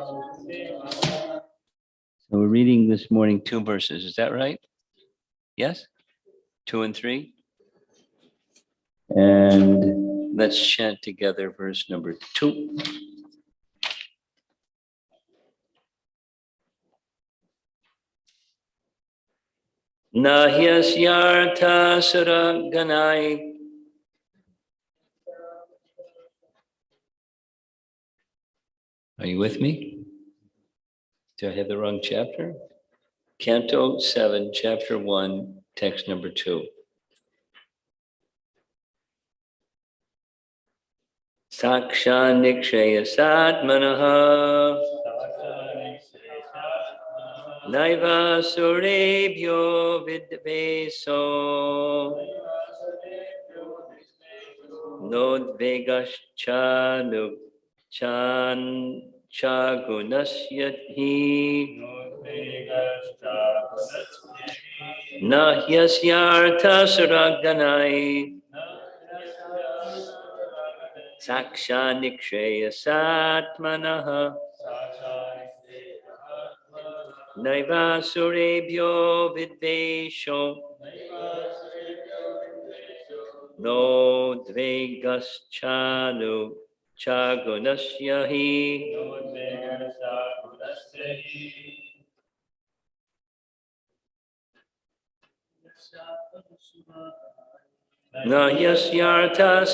So we're reading this morning 2 verses. Is that right? Yes? 2 and 3? And let's chant together verse number 2. Nahyasya suraganai. Are you with me? Do I have the wrong chapter? Canto 7, chapter 1, text number 2. Saksha nikshaya satmanaha naiva surebhyo vidveso nodvegaschanu chan chagunasya hi nahyasya suraganai Saksha nikshaya satmanaha naiva surebhyo vidvesho no dvegaschanu chagunasya hi nahyasya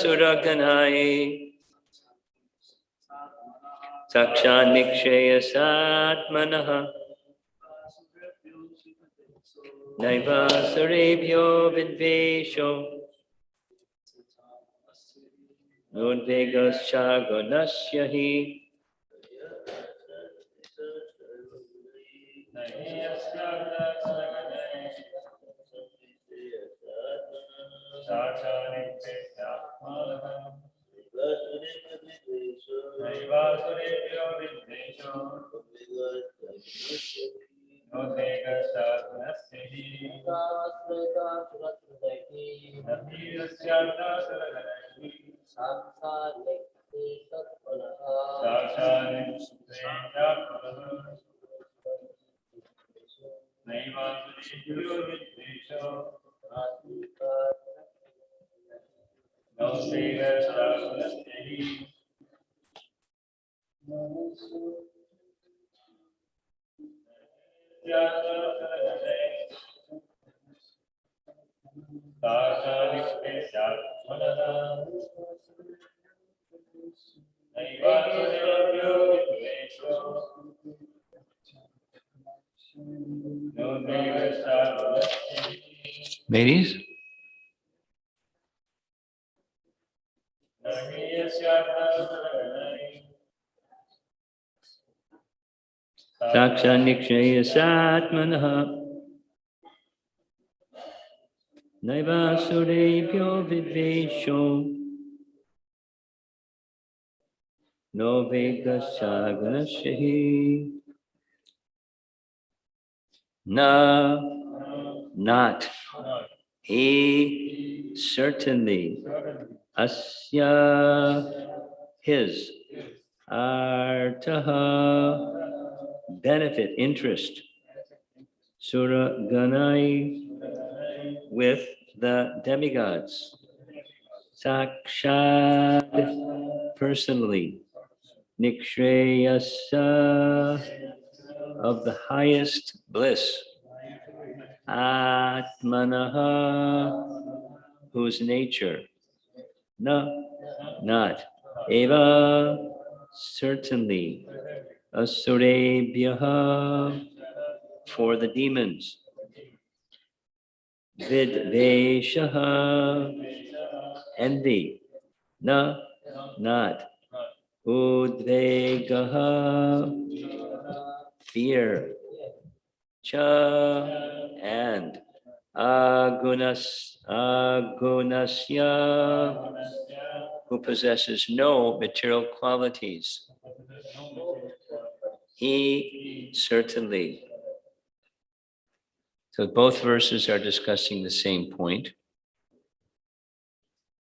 suraganai Saksha nikshaya satmanaha naiva surebhyo vidvesho nodvegascha gunasya hi Ladies? Saksha nikshaya satmanaha naiva surebhyo vidvesho no vegascha gunasya hi na not he certainly asya his artaha benefit interest sura ganai with the demigods sakshat personally nikshayasa of the highest bliss atmanaha whose nature na not eva certainly asurebhyaha for the demons vidveshaha envy na not udvegaha fear cha and agunasya who possesses no material qualities he certainly. So both verses are discussing the same point.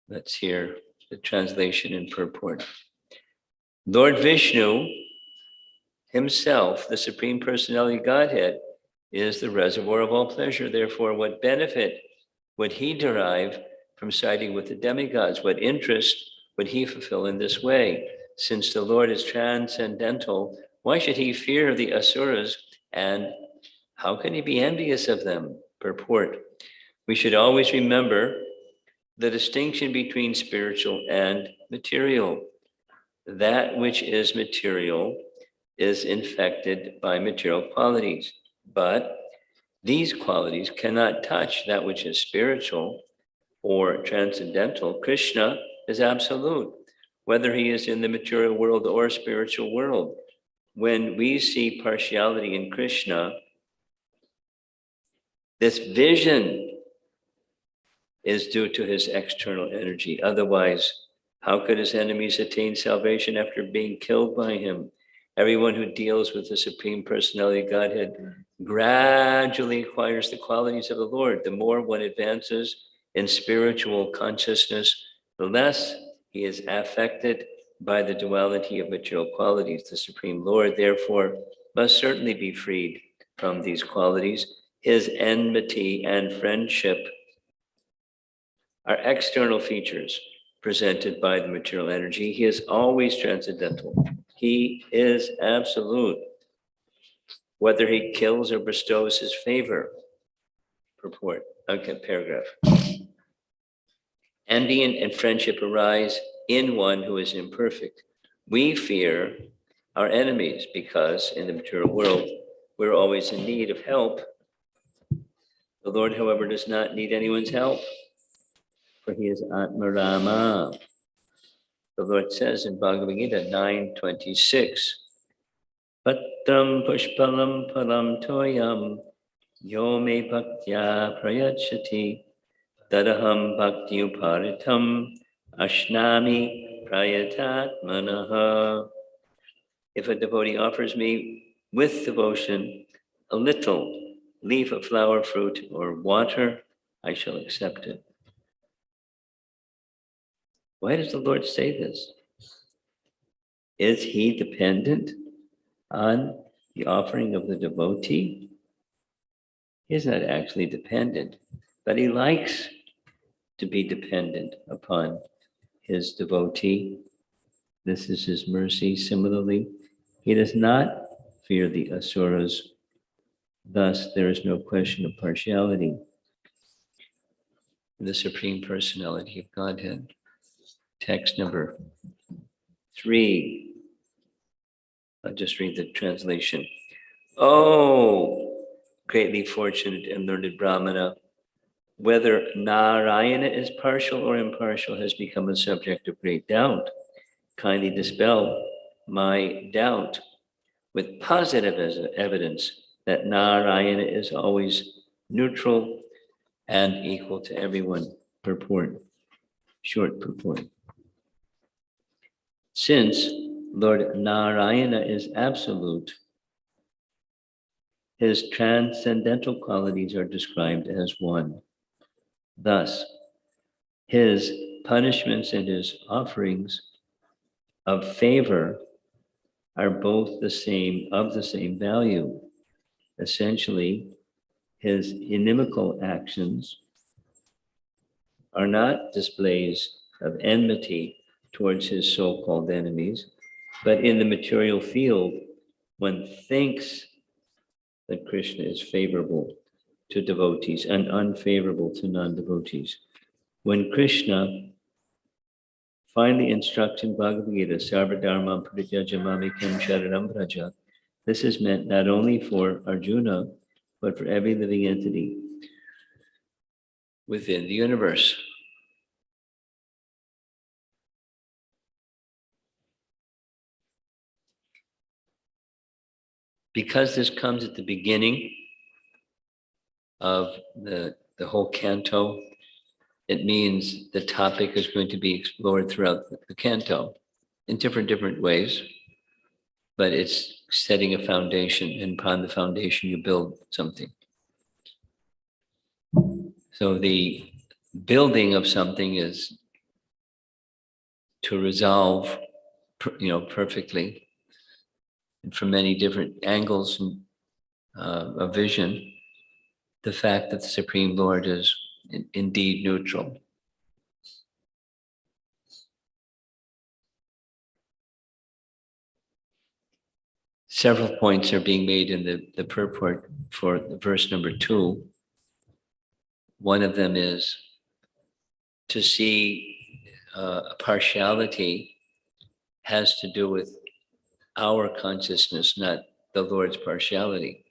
Let's hear the translation and purport. Lord Vishnu himself, the Supreme Personality of Godhead, is the reservoir of all pleasure. Therefore, what benefit would he derive from siding with the demigods? What interest would he fulfill in this way? Since the Lord is transcendental, why should he fear the asuras, and how can he be envious of them? Purport. We should always remember the distinction between spiritual and material. That which is material is infected by material qualities, but these qualities cannot touch that which is spiritual or transcendental. Krishna is absolute, whether he is in the material world or spiritual world. When we see partiality in Krishna, this vision is due to his external energy. Otherwise, how could his enemies attain salvation after being killed by him? Everyone who deals with the Supreme Personality of Godhead gradually acquires the qualities of the Lord. The more one advances in spiritual consciousness, the less he is affected by the duality of material qualities. The Supreme Lord, therefore, must certainly be freed from these qualities. His enmity and friendship are external features presented by the material energy. He is always transcendental. He is absolute. Whether he kills or bestows his favor. Purport. Okay, paragraph. Envy and friendship arise in one who is imperfect. We fear our enemies because in the material world, we're always in need of help. The Lord, however, does not need anyone's help, for he is Atmarama. The Lord says in Bhagavad Gita 9:26, Patram pushpalam palam toyam yo me bhaktya prayachati tadaham bhakti uparitam ashnami prayatat manaha. If a devotee offers me with devotion a little leaf of flower, fruit, or water, I shall accept it. Why does the Lord say this? Is he dependent on the offering of the devotee? He is not actually dependent, but he likes to be dependent upon his devotee. This is his mercy. Similarly, he does not fear the asuras. Thus, there is no question of partiality in the Supreme Personality of Godhead. Text number 3. I'll just read the translation. Oh, greatly fortunate and learned Brahmana, whether Narayana is partial or impartial has become a subject of great doubt. Kindly dispel my doubt with positive evidence that Narayana is always neutral and equal to everyone. Purport, short purport. Since Lord Narayana is absolute, his transcendental qualities are described as one. Thus, his punishments and his offerings of favor are both of the same value. Essentially, his inimical actions are not displays of enmity towards his so-called enemies, but in the material field, one thinks that Krishna is favorable to devotees and unfavorable to non-devotees. When Krishna finally instructs in Bhagavad Gita, Sarvadharma Parityajamamikam Sharanam Vraja, this is meant not only for Arjuna, but for every living entity within the universe. Because this comes at the beginning of the whole canto, it means the topic is going to be explored throughout the canto in different ways, but it's setting a foundation, and upon the foundation you build something. So the building of something is to resolve, perfectly and from many different angles and, of vision, the fact that the Supreme Lord is indeed neutral. Several points are being made in the purport for verse number 2. One of them is to see a partiality has to do with our consciousness, not the Lord's partiality.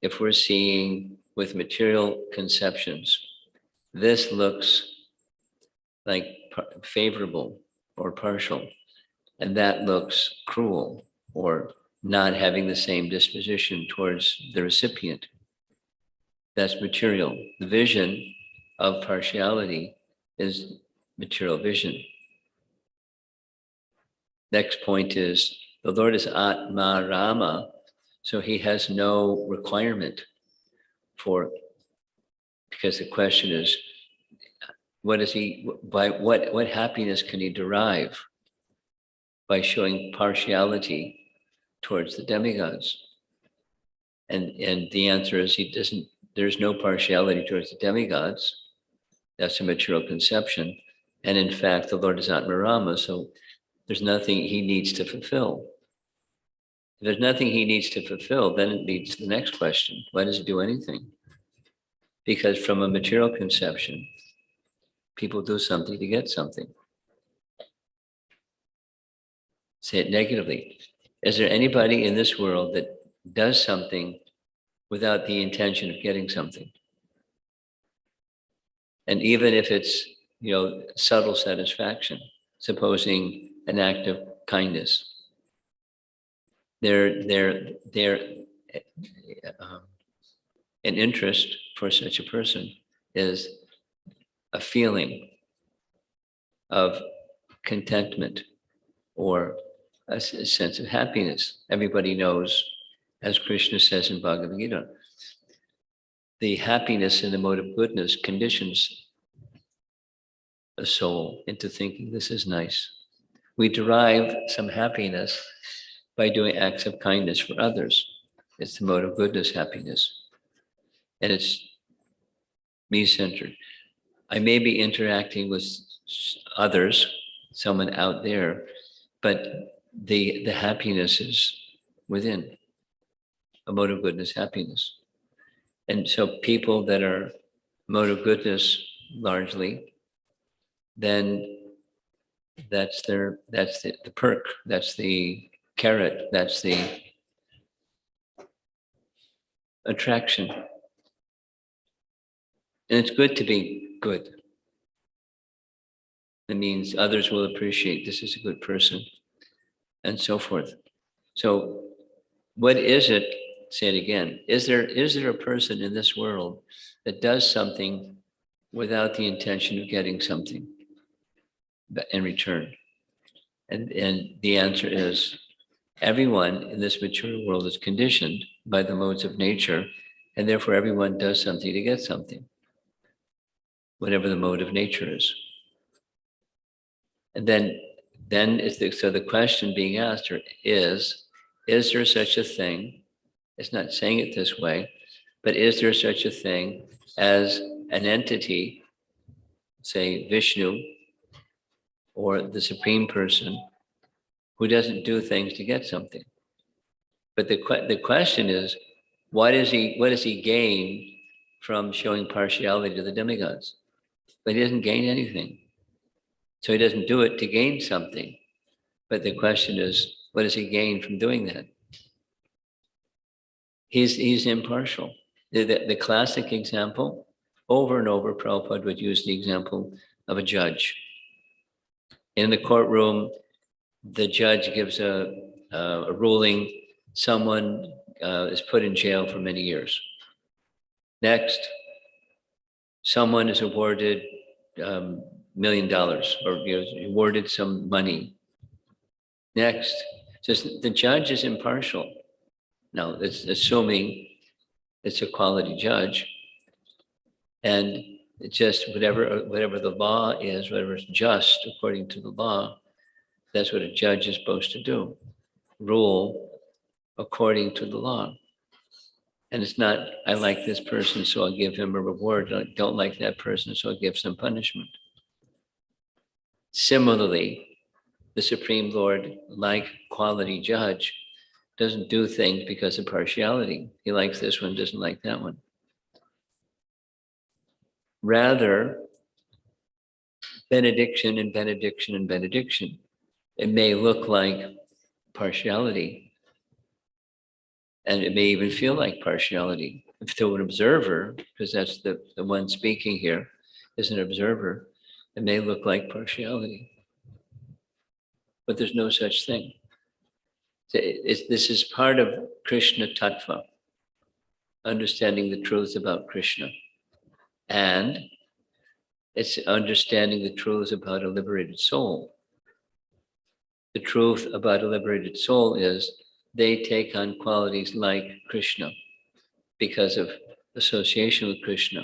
If we're seeing with material conceptions, this looks like favorable or partial, and that looks cruel or not having the same disposition towards the recipient. That's material. The vision of partiality is material vision. Next point is the Lord is Atma Rama, so he has no requirement for, because the question is, what is he, by what happiness can he derive by showing partiality towards the demigods? And the answer is he doesn't, there's no partiality towards the demigods. That's a material conception. And in fact, the Lord is Atma Rama, so there's nothing he needs to fulfill. If there's nothing he needs to fulfill, then it leads to the next question. Why does he do anything? Because from a material conception, people do something to get something. Say it negatively. Is there anybody in this world that does something without the intention of getting something? And even if it's, subtle satisfaction, supposing an act of kindness, an interest for such a person is a feeling of contentment or a sense of happiness. Everybody knows, as Krishna says in Bhagavad Gita, the happiness in the mode of goodness conditions a soul into thinking this is nice. We derive some happiness by doing acts of kindness for others. It's the mode of goodness happiness. And it's me-centered. I may be interacting with others, someone out there, but the happiness is within, a mode of goodness happiness. And so people that are mode of goodness largely, then that's the perk, that's the carrot, that's the attraction. And it's good to be good. It means others will appreciate this is a good person, and so forth. So what is it? Say it again. Is there a person in this world that does something without the intention of getting something in return? And the answer is everyone in this material world is conditioned by the modes of nature, and therefore everyone does something to get something, whatever the mode of nature is. And then so the question being asked is there such a thing? It's not saying it this way, but is there such a thing as an entity, say Vishnu, or the Supreme Person, who doesn't do things to get something? But the question is, what does he gain from showing partiality to the demigods? But he doesn't gain anything. So he doesn't do it to gain something. But the question is, what does he gain from doing that? He's impartial. The classic example, over and over, Prabhupada would use the example of a judge. In the courtroom, the judge gives a ruling, someone is put in jail for many years. Next, someone is awarded $1 million or awarded some money. Next, just the judge is impartial. Now, it's assuming it's a quality judge, and it's just whatever the law is, whatever is just according to the law, that's what a judge is supposed to do. Rule according to the law. And it's not, I like this person, so I'll give him a reward. I don't like that person, so I'll give some punishment. Similarly, the Supreme Lord, like quality judge, doesn't do things because of partiality. He likes this one, doesn't like that one. Rather, benediction and benediction and benediction. It may look like partiality, and it may even feel like partiality. If to an observer, because that's the one speaking here, is an observer, it may look like partiality. But there's no such thing. This is part of Krishna Tattva, understanding the truth about Krishna. And it's understanding the truth about a liberated soul. The truth about a liberated soul is they take on qualities like Krishna because of association with Krishna.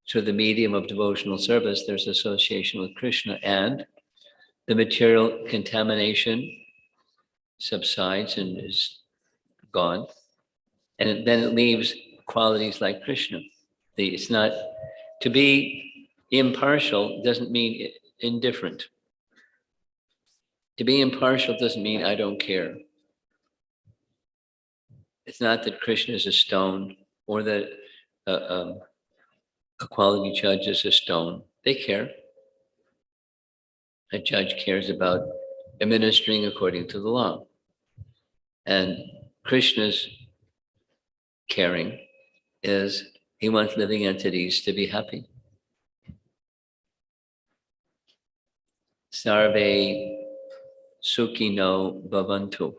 Through the medium of devotional service, there's association with Krishna, and the material contamination subsides and is gone. And then it leaves qualities like Krishna. It's not, to be impartial doesn't mean indifferent. To be impartial doesn't mean I don't care. It's not that Krishna is a stone or that a quality judge is a stone. They care. A judge cares about administering according to the law. And Krishna's caring is he wants living entities to be happy. Sarve Sukhino Bhavantu.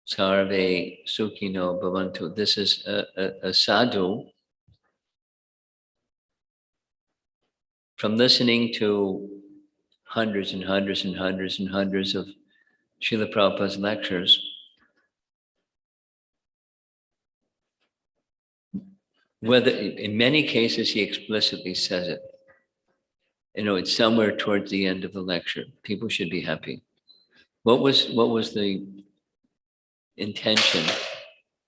Sarve Sukhino Bhavantu. This is a sadhu. From listening to hundreds and hundreds and hundreds and hundreds of Srila Prabhupada's lectures, whether in many cases he explicitly says it. You know, it's somewhere towards the end of the lecture. People should be happy. What was the intention?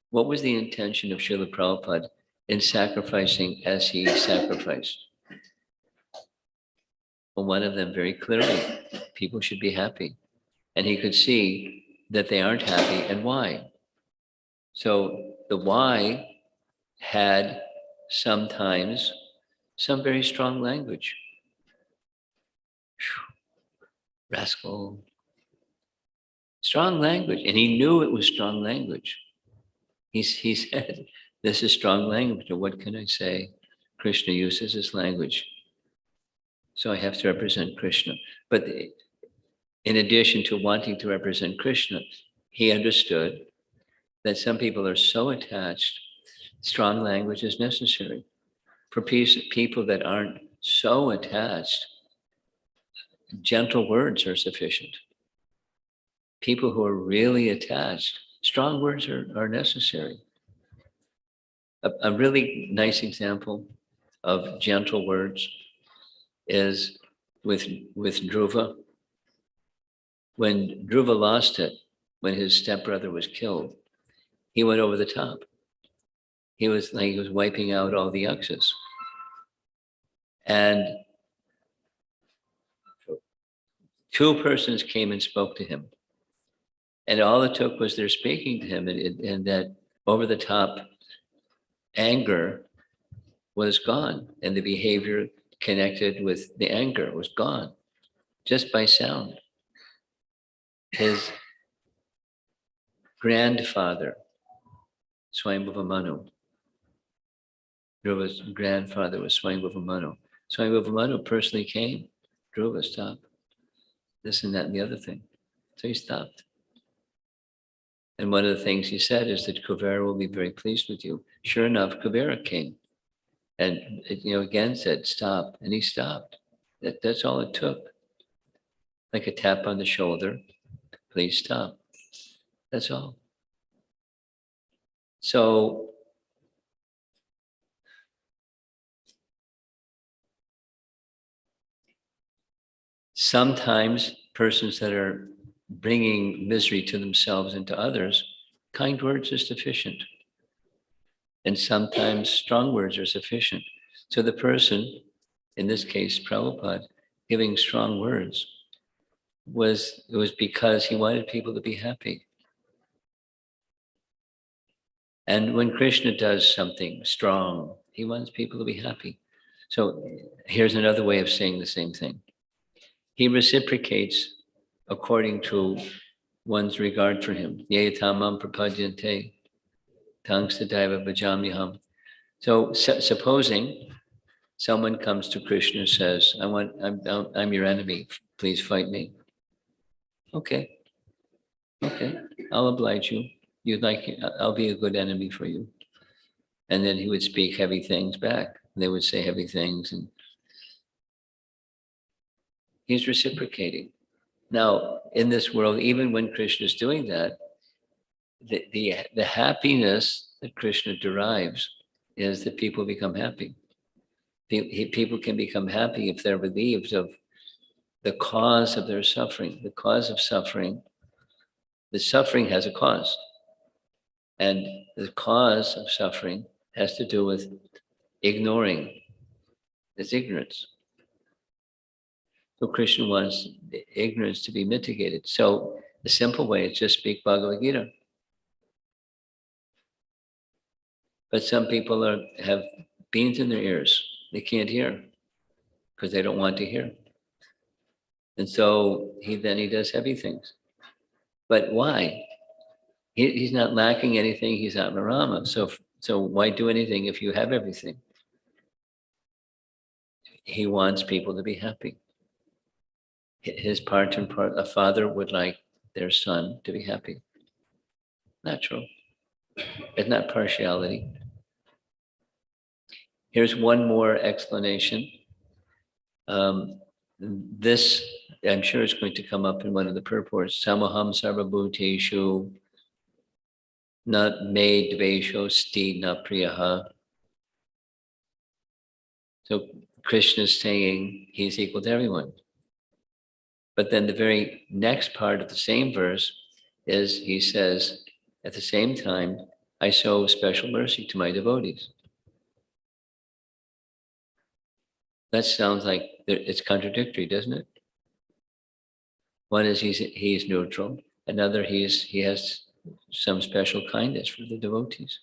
What was the intention of Srila Prabhupada in sacrificing as he sacrificed? Well, one of them very clearly, people should be happy. And he could see that they aren't happy and why. So the why had sometimes some very strong language. Rascal. Strong language. And he knew it was strong language. He said, this is strong language. And what can I say? Krishna uses this language. So I have to represent Krishna. But in addition to wanting to represent Krishna, he understood that some people are so attached, strong language is necessary. For people that aren't so attached, gentle words are sufficient. People who are really attached, strong words are necessary. A really nice example of gentle words is with Dhruva. When Dhruva lost it, when his stepbrother was killed, he went over the top. He was wiping out all the yakshas. And two persons came and spoke to him. And all it took was their speaking to him, and that over the top anger was gone, and the behavior connected with the anger was gone, just by sound. His grandfather, Swayambhuva Manu, Dhruva's grandfather was Swayambhuva Manu. Swayambhuva Manu personally came. Dhruva, stop. This and that and the other thing. So he stopped. And one of the things he said is that Kuvera will be very pleased with you. Sure enough, Kuvera came. And again said, stop. And he stopped. That's all it took. Like a tap on the shoulder. Please stop. That's all. So sometimes persons that are bringing misery to themselves and to others, kind words are sufficient. And sometimes strong words are sufficient. So the person, in this case, Prabhupada, giving strong words it was because he wanted people to be happy. And when Krishna does something strong, he wants people to be happy. So here's another way of saying the same thing. He reciprocates according to one's regard for him. Yetamam prapadyante tangsadaiva bhajamyaham. So supposing someone comes to Krishna and says, I'm your enemy, please fight me. Okay, I'll oblige you. I'll be a good enemy for you. And then he would speak heavy things back. They would say heavy things, and he's reciprocating. Now, in this world, even when Krishna is doing that, the happiness that Krishna derives is that people become happy. People can become happy if they're relieved of the cause of their suffering. The cause of suffering, the suffering has a cause. And the cause of suffering has to do with ignoring. It's ignorance. So Krishna wants the ignorance to be mitigated. So the simple way is just speak Bhagavad Gita. But some people have beans in their ears. They can't hear because they don't want to hear. And so he does heavy things. But why? He's not lacking anything. He's Atmarama. So why do anything if you have everything? He wants people to be happy. His part and part, a father would like their son to be happy. Natural. It's not partiality. Here's one more explanation. This, I'm sure, is going to come up in one of the purports. Samaham sarvabhuteshu not me dvesho sti na priyaha. So Krishna is saying he's equal to everyone. But then the very next part of the same verse is he says, at the same time, I show special mercy to my devotees. That sounds like it's contradictory, doesn't it? One is he's neutral. Another, he has some special kindness for the devotees.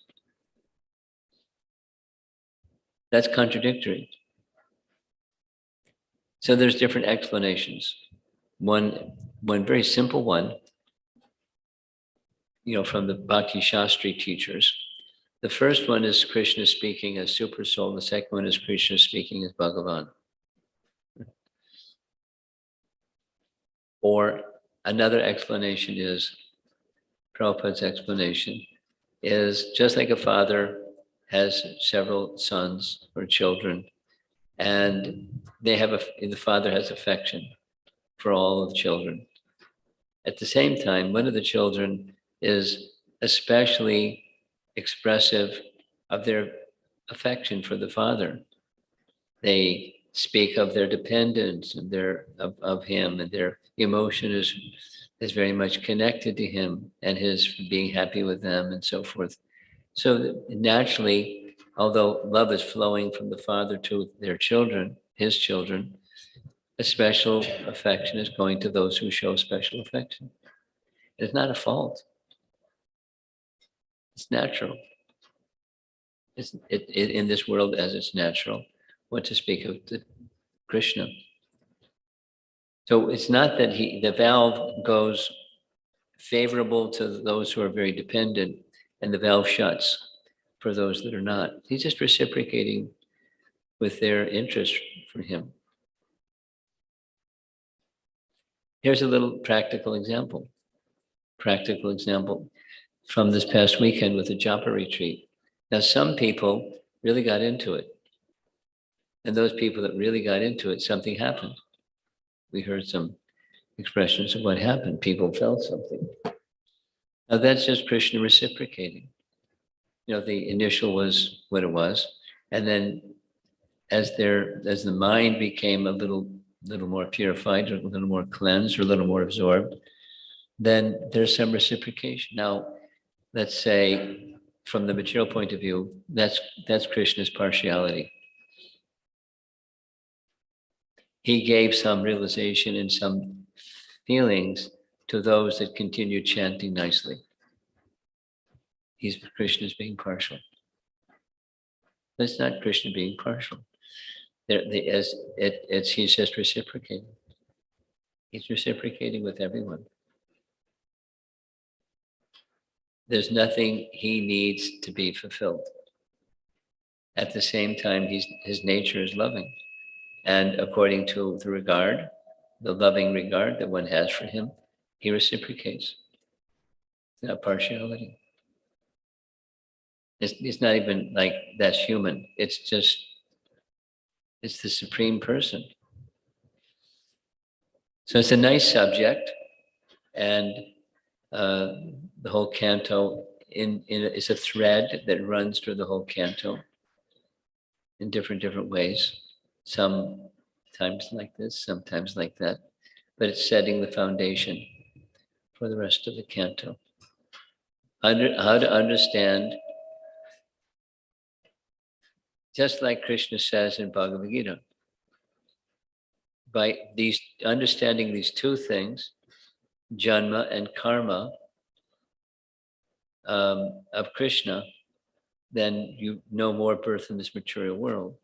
That's contradictory. So there's different explanations. One very simple one, from the Bhakti Shastri teachers. The first one is Krishna speaking as Super Soul. The second one is Krishna speaking as Bhagavan. Or another explanation is, Prabhupada's explanation is just like a father has several sons or children, and the father has affection for all of the children. At the same time, one of the children is especially expressive of their affection for the father. They speak of their dependence and of him, and their emotion is very much connected to him and his being happy with them and so forth. So naturally, although love is flowing from the father to their children, his children, a special affection is going to those who show special affection. It's not a fault. It's natural. It's in this world as it's natural. What to speak of the Krishna. So it's not that the valve goes favorable to those who are very dependent and the valve shuts for those that are not. He's just reciprocating with their interest for him. Here's a little practical example from this past weekend with the Japa retreat. Now, some people really got into it. And those people that really got into it, something happened. We heard some expressions of what happened. People felt something. Now, that's just Krishna reciprocating. The initial was what it was. And then as the mind became a little more purified, or a little more cleansed, or a little more absorbed, then there's some reciprocation. Now, let's say from the material point of view, that's Krishna's partiality. He gave some realization and some feelings to those that continue chanting nicely. Krishna's being partial. That's not Krishna being partial. He's just reciprocating. He's reciprocating with everyone. There's nothing he needs to be fulfilled. At the same time, his nature is loving. And according to the loving regard that one has for him, he reciprocates. It's not partiality. It's not even like that's human. It's the Supreme Person. So it's a nice subject, and the whole canto is a thread that runs through the whole canto in different ways. Sometimes like this, sometimes like that, but it's setting the foundation for the rest of the canto. How to understand, just like Krishna says in Bhagavad Gita, by understanding these two things, janma and karma of Krishna, then you know more birth in this material world.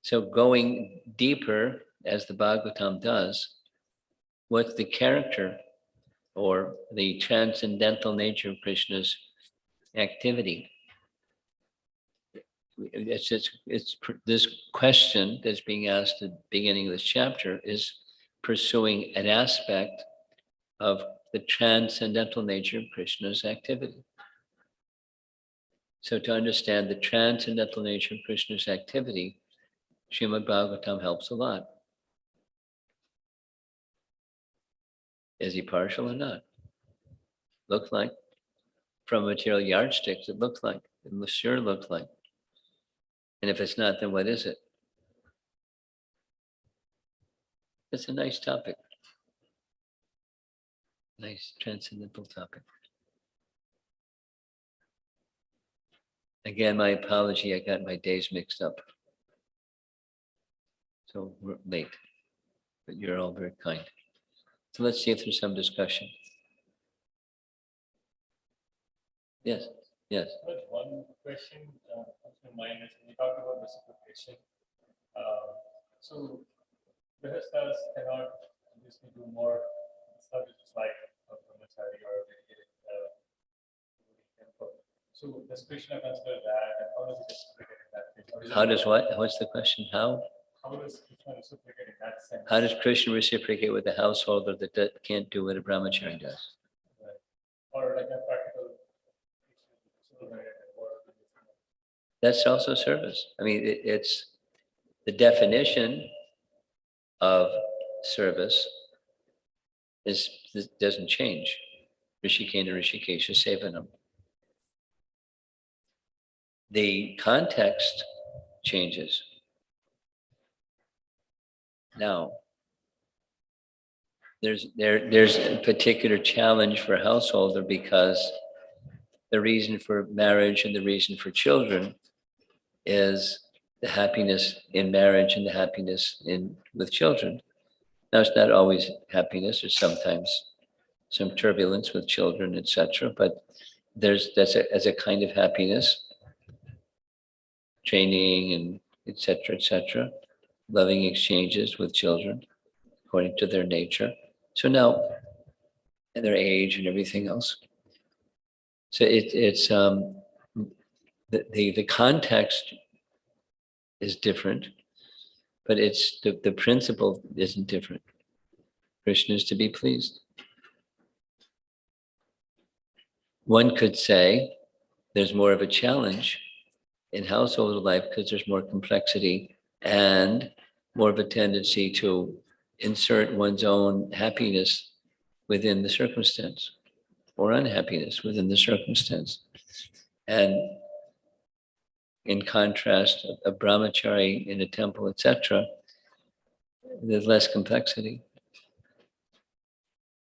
So going deeper, as the Bhagavatam does, what's the character or the transcendental nature of Krishna's activity? It's this question that's being asked at the beginning of this chapter is pursuing an aspect of the transcendental nature of Krishna's activity. So to understand the transcendental nature of Krishna's activity, Srimad Bhagavatam helps a lot. Is he partial or not? Looks like. From material yardsticks, it looks like. It must sure look like. And if it's not, then what is it? It's a nice topic. Nice transcendental topic. Again, my apology, I got my days mixed up. So we're late, but you're all very kind. So let's see if there's some discussion. Yes, yes. One question comes to mind is when you talk about reciprocation. So Grihasthas cannot obviously do more stuff which is like brahmachari or dedicated temple. So does Krishna consider that, and how does he reciprocate in that case? How does what? What's the question? How? How does Krishna reciprocate in that sense? How does Krishna reciprocate with a householder that can't do what a brahmachari does? Right. Or like a practical children or That's also service. I mean, it's the definition of service doesn't change. Rishikena Rishikesha Sevanam. The context changes. Now, there's a particular challenge for a householder because the reason for marriage and the reason for children is the happiness in marriage and the happiness with children. Now, it's not always happiness. There's sometimes some turbulence with children, etc. But that's a kind of happiness, training and etc. Loving exchanges with children according to their nature. So now, and their age and everything else. So it's the context is different, but it's the principle isn't different. Krishna is to be pleased. One could say there's more of a challenge in household life because there's more complexity and more of a tendency to insert one's own happiness within the circumstance or unhappiness within the circumstance. And in contrast, a brahmachari in a temple, etc., there's less complexity.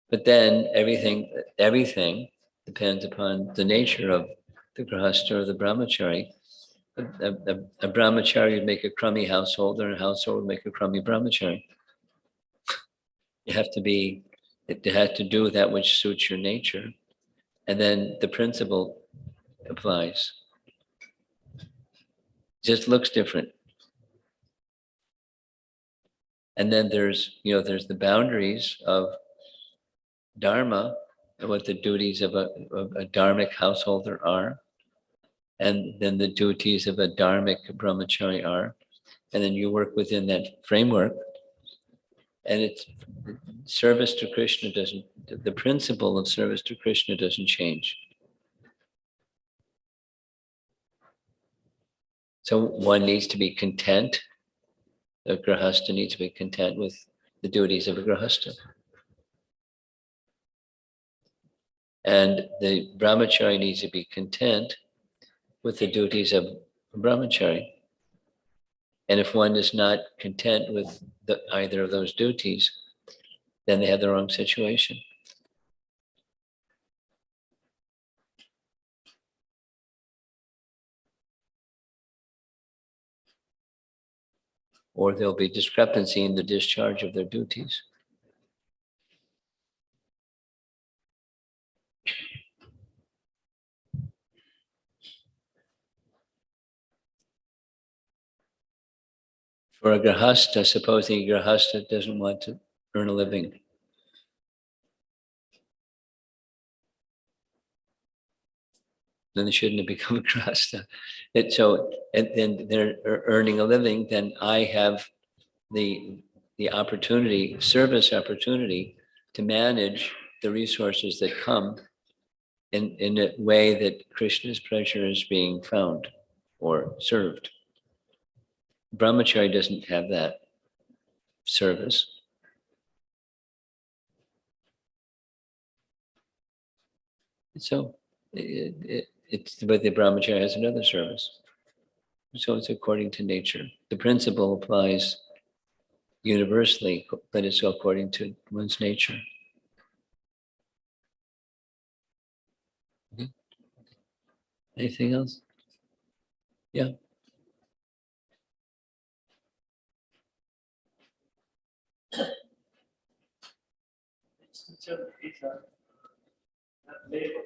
But then everything depends upon the nature of the grahastha or the brahmachari. A brahmachari would make a crummy household, or a household would make a crummy brahmachari. You have to be, it has to do that which suits your nature. And then the principle applies. Just looks different. And then there's the boundaries of dharma and what the duties of a dharmic householder are. And then the duties of a dharmic brahmachari are. And then you work within that framework. And it's service to Krishna the principle of service to Krishna doesn't change. So one needs to be content. The grahastha needs to be content with the duties of a grahastha. And the brahmachari needs to be content with the duties of a brahmachari. And if one is not content with either of those duties, then they have the wrong situation. Or there'll be discrepancy in the discharge of their duties. For a grahastha, supposing a grahastha doesn't want to earn a living, then they shouldn't have become a grahastha. And they're earning a living, then I have the opportunity, service opportunity, to manage the resources that come in a way that Krishna's pleasure is being found or served. Brahmachari doesn't have that service. So but the brahmachari has another service. So it's according to nature. The principle applies universally, but it's according to one's nature. Okay. Anything else? Yeah. Labor.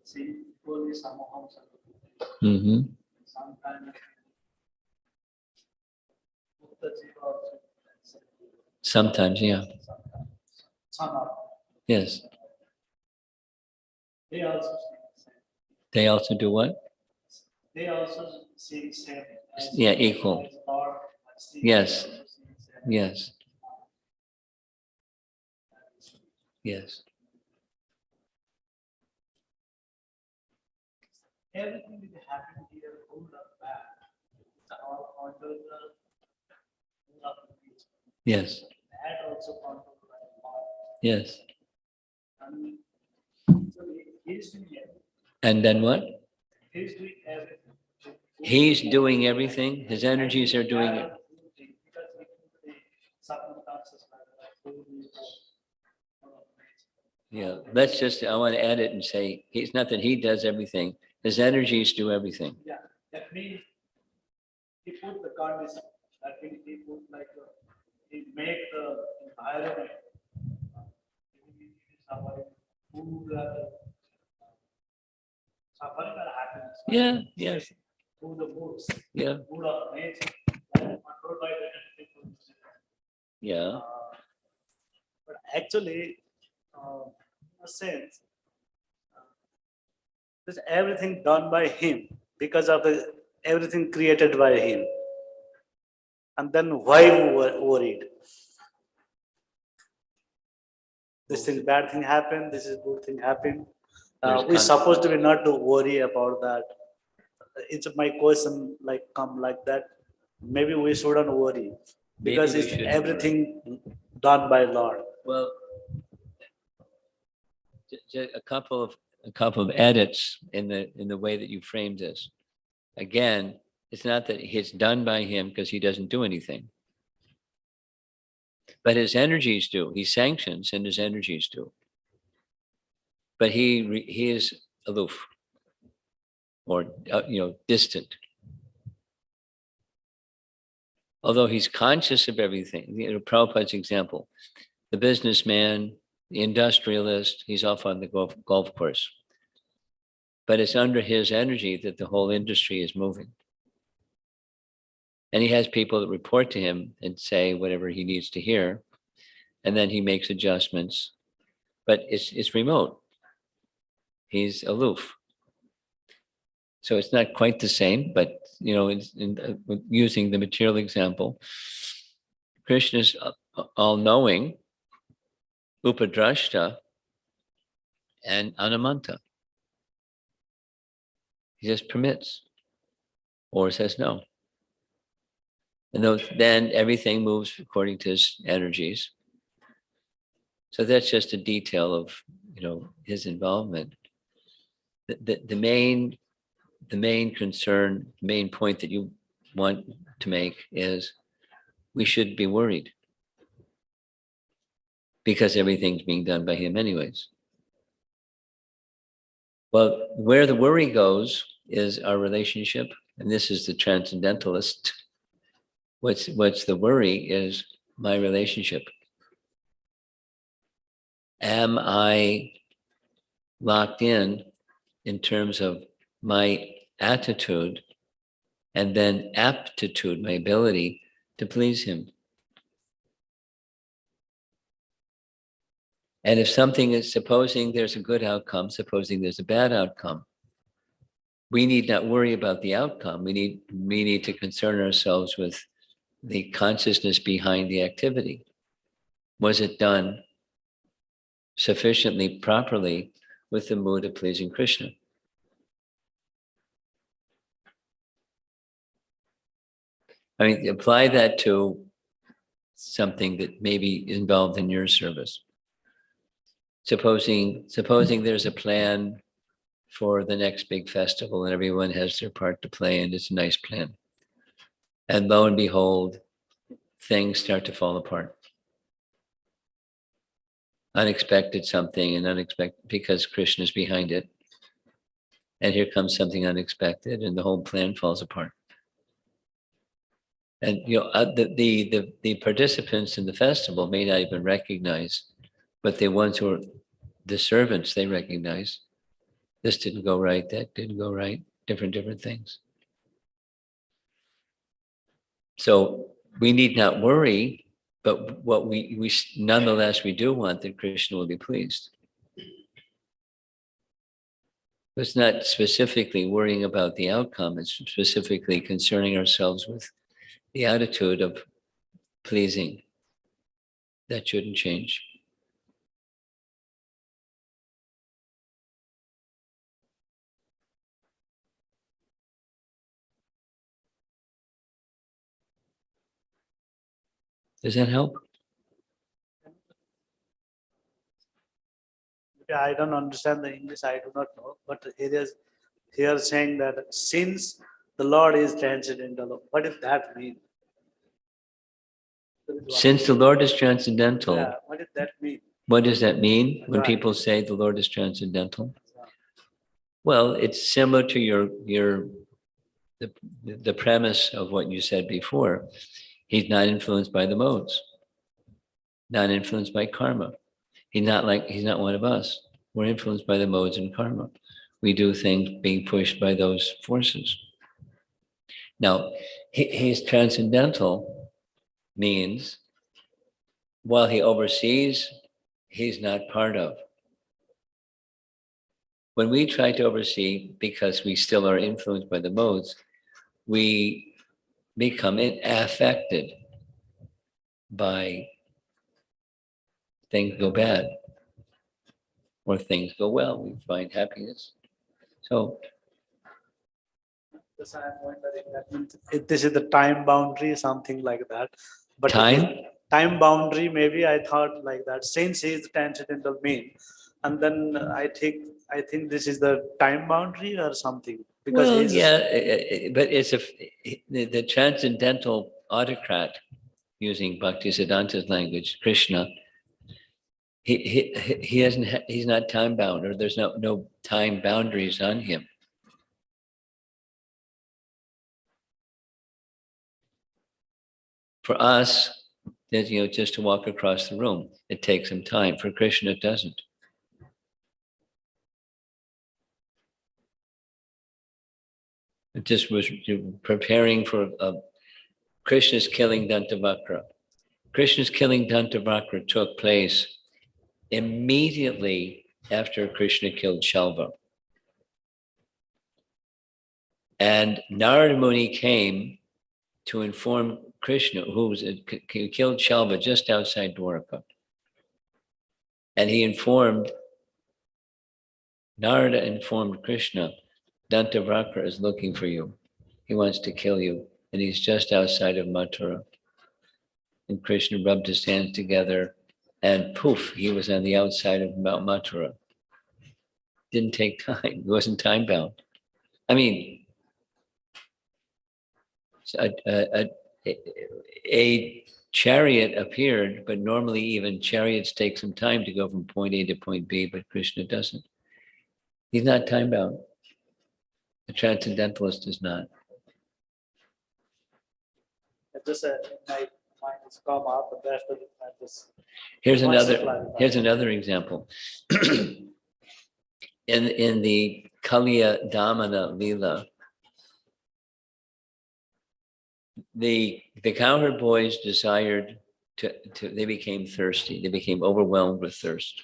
See, police Mm-hmm. sometimes Sometimes, yeah. Yes. They also see the same. They also do what? They also see the same. Yeah, equal. Yes. Yes. Yes. Everything is happening here, good or bad. It's all under the rule of the nature. Yes. That also controlled by God. Yes. And so he's doing everything. And then what? He's doing everything. He's doing everything. His energies are doing it. Because we put the circumstances like food is Yeah. I want to add it and say, it's not that he does everything. His energies do everything. yeah, that means he put the condition. That means he put like he make the environment. Suffering, food, suffering or happiness. Yeah. Yes. Through the moods. Yeah. Mood of nature, controlled by the people. Yeah. But actually, in a sense, there's everything done by him because of the everything created by him. And then why worried? This thing, bad thing happened. This is good thing happened. We're supposed to be not to worry about that. It's my question like come like that. Maybe we shouldn't worry because it's everything done by Lord. Well, a couple of edits in the way that you framed this. Again, it's not that it's done by him because he doesn't do anything, but his energies do. He sanctions and his energies do. but he is aloof or distant. Although he's conscious of everything. Prabhupada's example, the businessman, the industrialist, he's off on the golf course. But it's under his energy that the whole industry is moving. And he has people that report to him and say whatever he needs to hear. And then he makes adjustments. But it's remote. He's aloof. So it's not quite the same, but using the material example, Krishna is all-knowing, upadrashta, and anamanta. He just permits or says no. And then everything moves according to his energies. So that's just a detail of his involvement. The main concern, main point that you want to make is we should be worried because everything's being done by him anyways. Well, where the worry goes is our relationship, and this is the transcendentalist. What's the worry is my relationship. Am I locked in terms of my attitude and then aptitude, my ability to please him? And if something is, supposing there's a good outcome, supposing there's a bad outcome, we need not worry about the outcome. We need to concern ourselves with the consciousness behind the activity. Was it done sufficiently properly with the mood of pleasing Krishna? I mean, apply that to something that may be involved in your service. Supposing there's a plan for the next big festival and everyone has their part to play and it's a nice plan. And lo and behold, things start to fall apart. Unexpected something and unexpected because Krishna's behind it. And here comes something unexpected and the whole plan falls apart. And the participants in the festival may not even recognize, but the ones who are the servants, they recognize this didn't go right, that didn't go right, different things. So we need not worry, but what we nonetheless we do want that Krishna will be pleased. It's not specifically worrying about the outcome, it's specifically concerning ourselves with the attitude of pleasing. That shouldn't change. Does that help? Yeah, I don't understand the English, I do not know, but it is here saying that since the Lord is transcendental, what does that mean? Since the Lord is transcendental, Yeah, what does that mean? what does that mean when Right. people say the Lord is transcendental? Well, it's similar to the premise of what you said before. He's not influenced by the modes, not influenced by karma. He's not one of us. We're influenced by the modes and karma. We do things being pushed by those forces. Now, he's transcendental means while he oversees, he's not part of. When we try to oversee, because we still are influenced by the modes, we become affected by things go bad or things go well. We find happiness. So Yes, I am wondering that means if this is the time boundary, something like that. But time boundary, maybe I thought like that. Since he is transcendental mean, and then I think this is the time boundary or something. Because well, but it's the transcendental autocrat, using Bhaktisiddhanta's language, Krishna. he hasn't, he's not time bound, or there's no time boundaries on him. For us, just to walk across the room, it takes some time. For Krishna, it doesn't. It just was preparing for Krishna's killing Dantavakra. Krishna's killing Dantavakra took place immediately after Krishna killed Shalva. And Narada Muni came to inform Krishna, who killed Shalva just outside Dwarka. And Narada informed Krishna, Dantavakra is looking for you. He wants to kill you. And he's just outside of Mathura. And Krishna rubbed his hands together and poof, he was on the outside of Mount Mathura. Didn't take time. It wasn't time bound. I mean, a chariot appeared, but normally even chariots take some time to go from point A to point B, but Krishna doesn't. He's not time bound. The transcendentalist is not. It just my mind has come up, but that's the just. Here's another example. in the Kaliya Damana Lila, the cowherd boys desired they became thirsty. They became overwhelmed with thirst.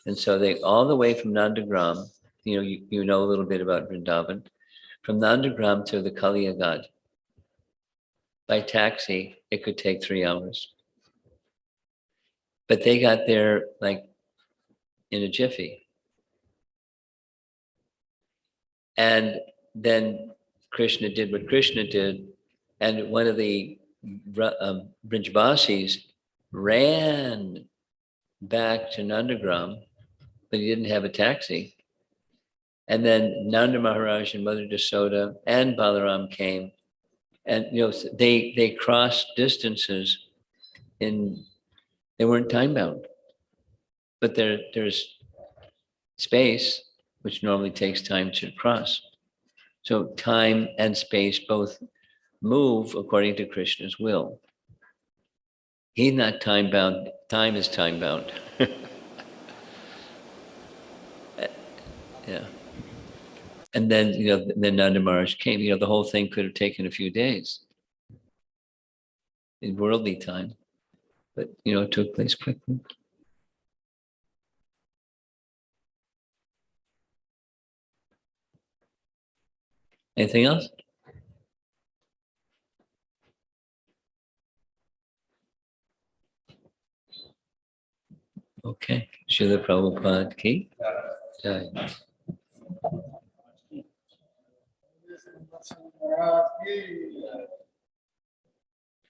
And so they, all the way from Nandagram, you know a little bit about Vrindavan, from Nandagram to the Kaliya Ghat, by taxi, it could take 3 hours. But they got there like in a jiffy. And then Krishna did what Krishna did. And one of the Brijvasis ran back to Nandagram, but he didn't have a taxi. And then Nanda Maharaj and Mother Yasoda and Balaram came. And they crossed distances they weren't time bound. But there's space, which normally takes time to cross. So time and space both move according to Krishna's will. He's not time bound. Time is time bound. Yeah. And then, then Nanda Maharaj came. The whole thing could have taken a few days in worldly time, but it took place quickly. Anything else? Okay. Srila Prabhupada ki jai. Maharaj ki